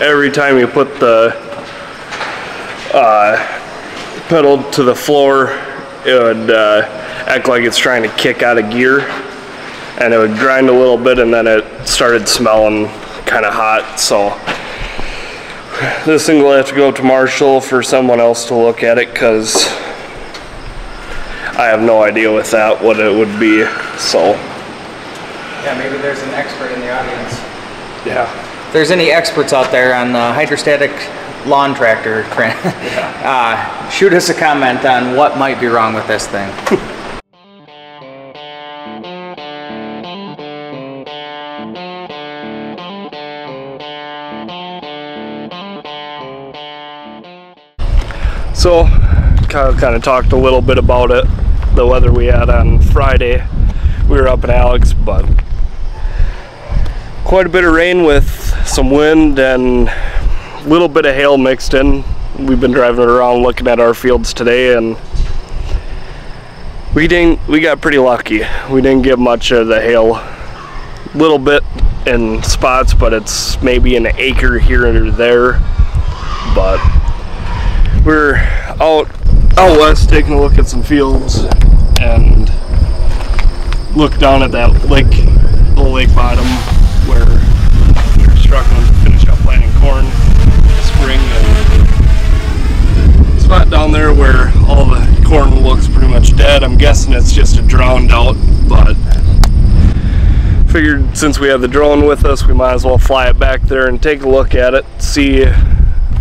every time you put the pedal to the floor, it would act like it's trying to kick out of gear, and it would grind a little bit, and then it started smelling kind of hot. So this thing will have to go to Marshall for someone else to look at it, because I have no idea with that what it would be. So yeah, maybe there's an expert in the audience. Yeah. If there's any experts out there on the hydrostatic lawn tractor, shoot us a comment on what might be wrong with this thing. So Kyle kind of talked a little bit about it, the weather we had on Friday. We were up in Alex, but quite a bit of rain with some wind and a little bit of hail mixed in. We've been driving around looking at our fields today, and we got pretty lucky. We didn't get much of the hail. A little bit in spots, but it's maybe an acre here or there. But we're out west taking a look at some fields and look down at that lake, the lake bottom, where we're struggling to finish up planting corn this spring, and spot down there where all the corn looks pretty much dead. I'm guessing it's just a drowned out, but figured since we have the drone with us, we might as well fly it back there and take a look at it, see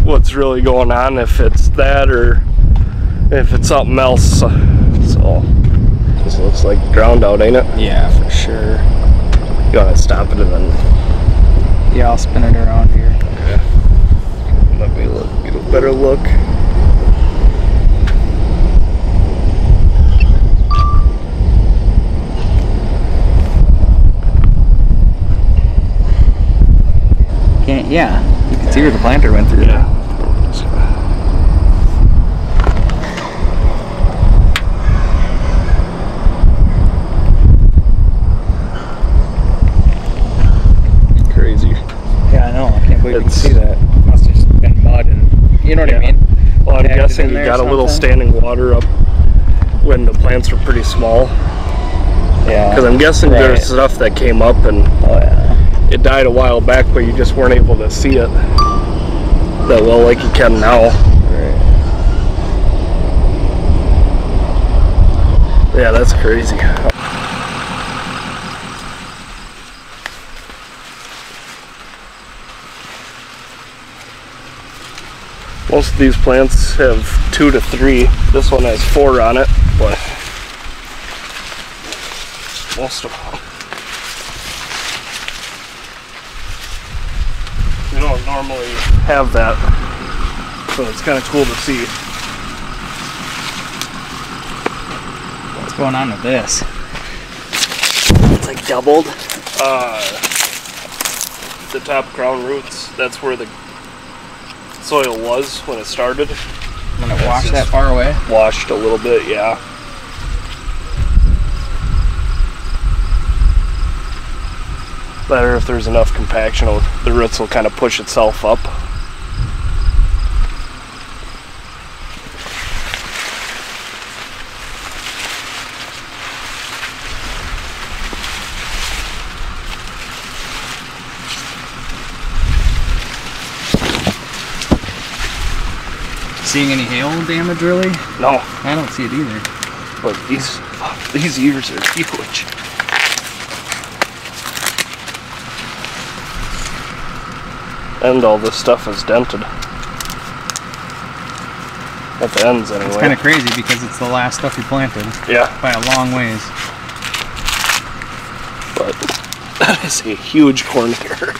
what's really going on, if it's that or if it's something else. So this looks like drowned out, ain't it? Yeah, for sure. You want to stop it and then... Yeah, I'll spin it around here. Okay. Let me get a better look. Yeah, you can see where the planter went through. Yeah. Crazy. Yeah, I know. I can't believe you can see that. Must have just been mud and, you know what I mean? Well, I'm guessing you got a little standing water up when the plants were pretty small. Yeah. Because I'm guessing there's stuff that came up and it died a while back, but you just weren't able to see it that well like you can now. Right. Yeah, that's crazy. Most of these plants have 2 to 3. This one has 4 on it, but most of them. We don't normally have that, so it's kind of cool to see. What's going on with this? It's like doubled. The top crown roots, that's where the soil was when it started. When it washed that far away? Washed a little bit, yeah. Better if there's enough compaction, the roots will kind of push itself up. Seeing any hail damage really? No. I don't see it either. But these ears are huge. And all this stuff is dented. At the ends anyway. It's kind of crazy because it's the last stuff you planted. Yeah. By a long ways. But that is a huge corn ear.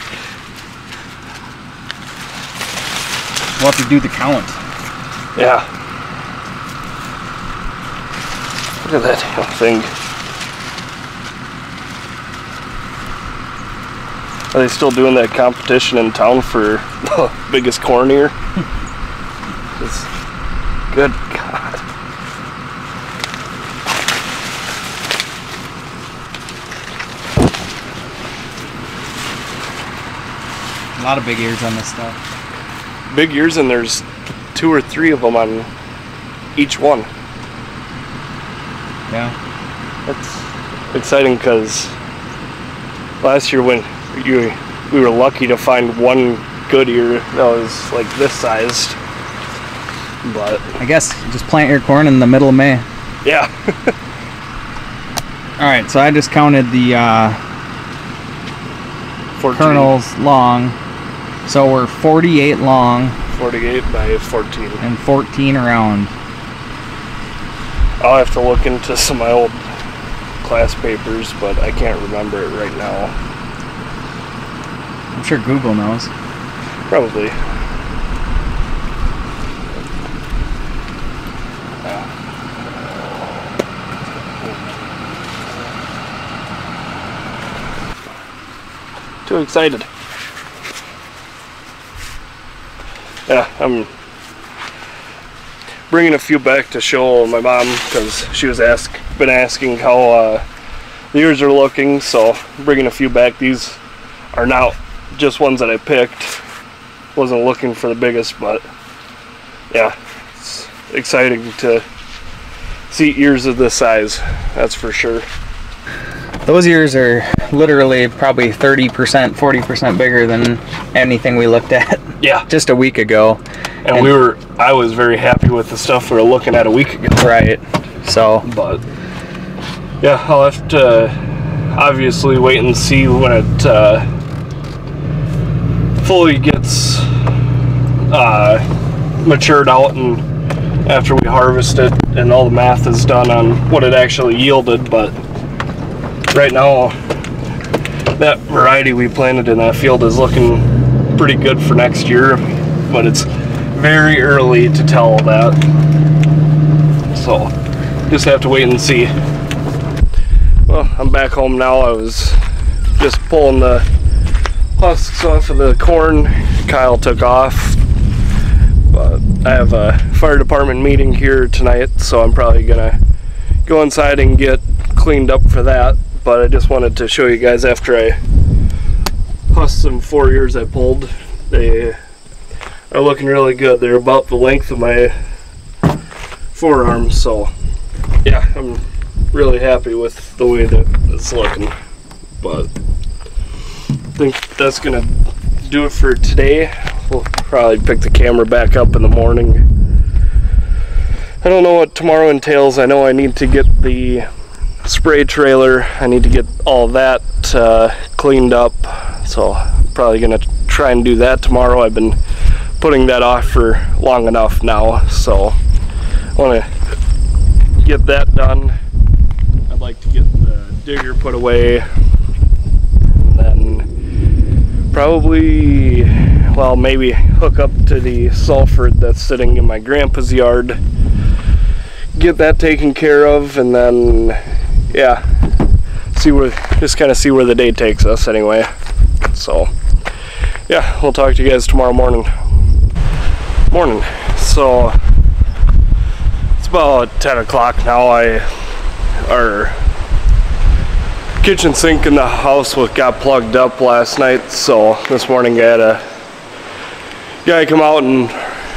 We'll have to do the count. Yeah. Look at that damn thing. Are they still doing that competition in town for the biggest corn ear? Just, good God. lot of big ears on this stuff. Big ears, and there's 2 or 3 of them on each one. Yeah. That's exciting because last year when we were lucky to find one good ear that was like this sized. But I guess just plant your corn in the middle of May. yeah. All right, so I just counted the 14. kernels long. So we're 48 long. 48 by 14. And 14 around. I'll have to look into some of my old class papers, but I can't remember it right now. I'm sure Google knows. Probably. Too excited. Yeah, I'm bringing a few back to show my mom because she was been asking how the ears are looking, so bringing a few back. These are now just ones that I picked. Wasn't looking for the biggest, but yeah, it's exciting to see ears of this size, that's for sure. Those ears are literally probably 30%, 40% bigger than anything we looked at just a week ago. And I was very happy with the stuff we were looking at a week ago. Right. So, but yeah, I'll have to obviously wait and see when it fully gets matured out and after we harvest it and all the math is done on what it actually yielded. But right now, that variety we planted in that field is looking pretty good for next year, but it's very early to tell that. So, just have to wait and see. Well, I'm back home now. I was just pulling the husks off of the corn. Kyle took off, but I have a fire department meeting here tonight, so I'm probably gonna go inside and get cleaned up for that. But I just wanted to show you guys after I husked some 4 ears I pulled. They are looking really good. They're about the length of my forearm, so yeah, I'm really happy with the way that it's looking. But I think that's gonna do it for today. We'll probably pick the camera back up in the morning. I don't know what tomorrow entails. I know I need to get the spray trailer. I need to get all that cleaned up, so I'm probably gonna try and do that tomorrow. I've been putting that off for long enough now, so I want to get that done. I'd like to get the digger put away, and then probably, well, maybe hook up to the Sulfur that's sitting in my grandpa's yard, get that taken care of, and then yeah, just kind of see where the day takes us anyway. So yeah, we'll talk to you guys tomorrow morning. So it's about 10 o'clock now. Our kitchen sink in the house got plugged up last night, so this morning I had a guy come out and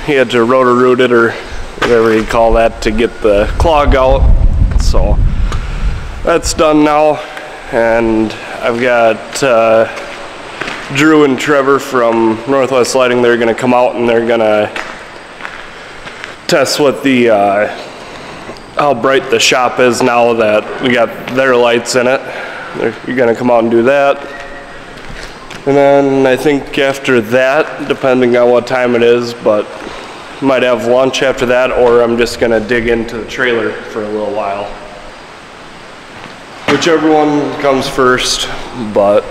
he had to rotor-root it, or whatever you call that, to get the clog out. So that's done now, and I've got Drew and Trevor from Northwest Lighting. They're going to come out and they're going to test what the how bright the shop is now that we got their lights in it. You're going to come out and do that, and then I think after that, depending on what time it is, but might have lunch after that, or I'm just going to dig into the trailer for a little while. Whichever one comes first, but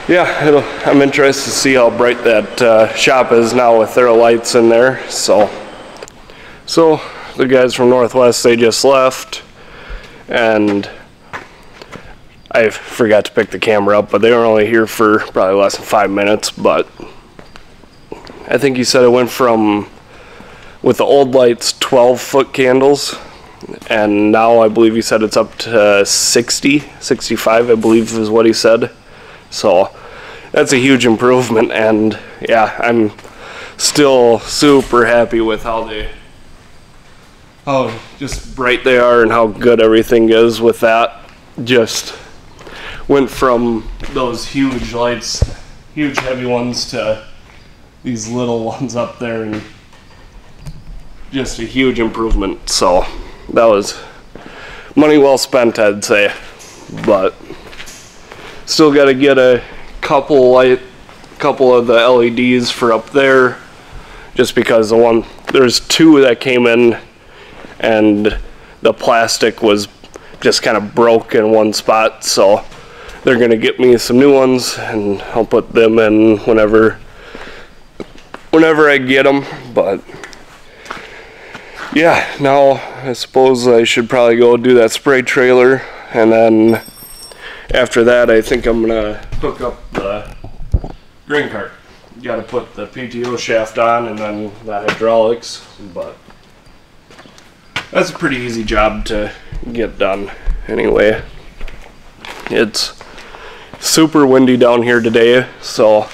yeah, I'm interested to see how bright that shop is now with their lights in there. So the guys from Northwest, they just left, and I forgot to pick the camera up, but they were only here for probably less than 5 minutes. But I think he said it went from, with the old lights, 12-foot candles, and now I believe he said it's up to 65, I believe is what he said. So that's a huge improvement, and yeah, I'm still super happy with how just bright they are and how good everything is with that. Just went from those huge lights, huge heavy ones, to these little ones up there, and just a huge improvement. So that was money well spent, I'd say. But still got to get a couple of the LEDs for up there, just because there's two that came in and the plastic was just kind of broke in one spot, so they're gonna get me some new ones and I'll put them in whenever I get them. But yeah, now I suppose I should probably go do that spray trailer, and then after that I think I'm gonna hook up the grain cart. You gotta put the PTO shaft on and then the hydraulics, but that's a pretty easy job to get done anyway. It's super windy down here today, so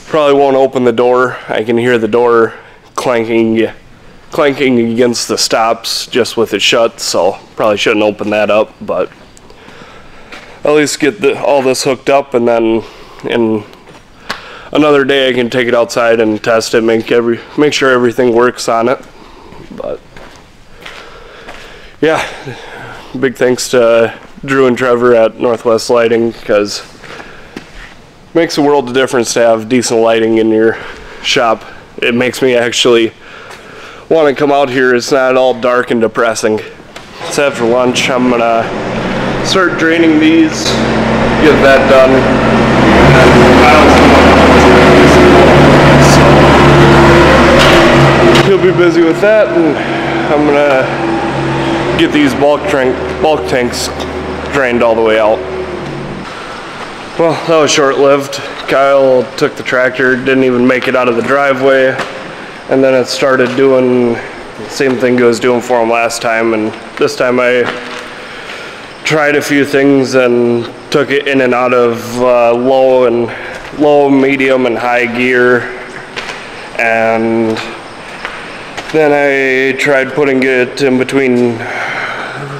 probably won't open the door. I can hear the door clanking against the stops just with it shut, so probably shouldn't open that up, but at least get all this hooked up, and then in another day I can take it outside and test it, make sure everything works on it. But yeah, big thanks to Drew and Trevor at Northwest Lighting, because it makes a world of difference to have decent lighting in your shop. It makes me actually want to come out here. It's not all dark and depressing. It's after lunch. I'm gonna start draining these, get that done, and so he'll be busy with that, and I'm gonna get these bulk tanks drained all the way out. Well, that was short-lived. Kyle took the tractor, didn't even make it out of the driveway, and then it started doing the same thing it was doing for him last time, and this time I tried a few things and took it in and out of low, medium, and high gear, and then I tried putting it in between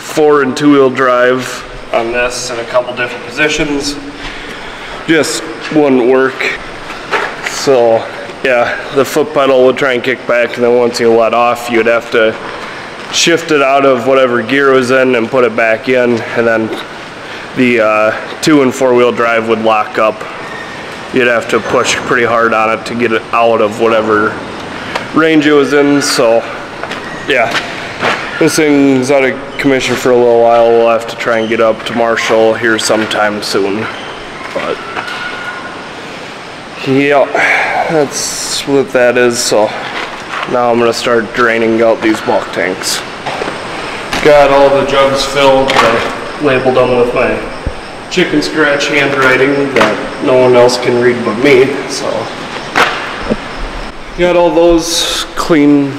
4 and 2-wheel drive on this in a couple different positions. Just wouldn't work. So yeah, the foot pedal would try and kick back, and then once you let off, you'd have to shift it out of whatever gear it was in and put it back in, and then the 2- and 4-wheel drive would lock up. You'd have to push pretty hard on it to get it out of whatever range it was in. So yeah, this thing's out of commission for a little while. We'll have to try and get up to Marshall here sometime soon. But yeah, that's what that is. So now I'm gonna start draining out these bulk tanks. Got all the jugs filled. I labeled them with my chicken scratch handwriting that no one else can read but me. So got all those clean,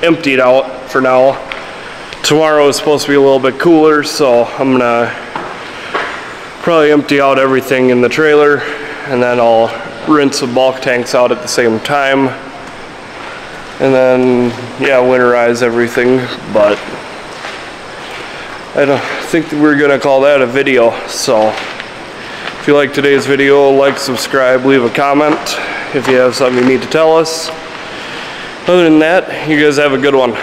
emptied out for now. Tomorrow is supposed to be a little bit cooler, so I'm gonna probably empty out everything in the trailer, and then I'll rinse the bulk tanks out at the same time, and then yeah, winterize everything. But I don't think that we're gonna call that a video. So if you like today's video, like, subscribe, leave a comment if you have something you need to tell us. Other than that, you guys have a good one.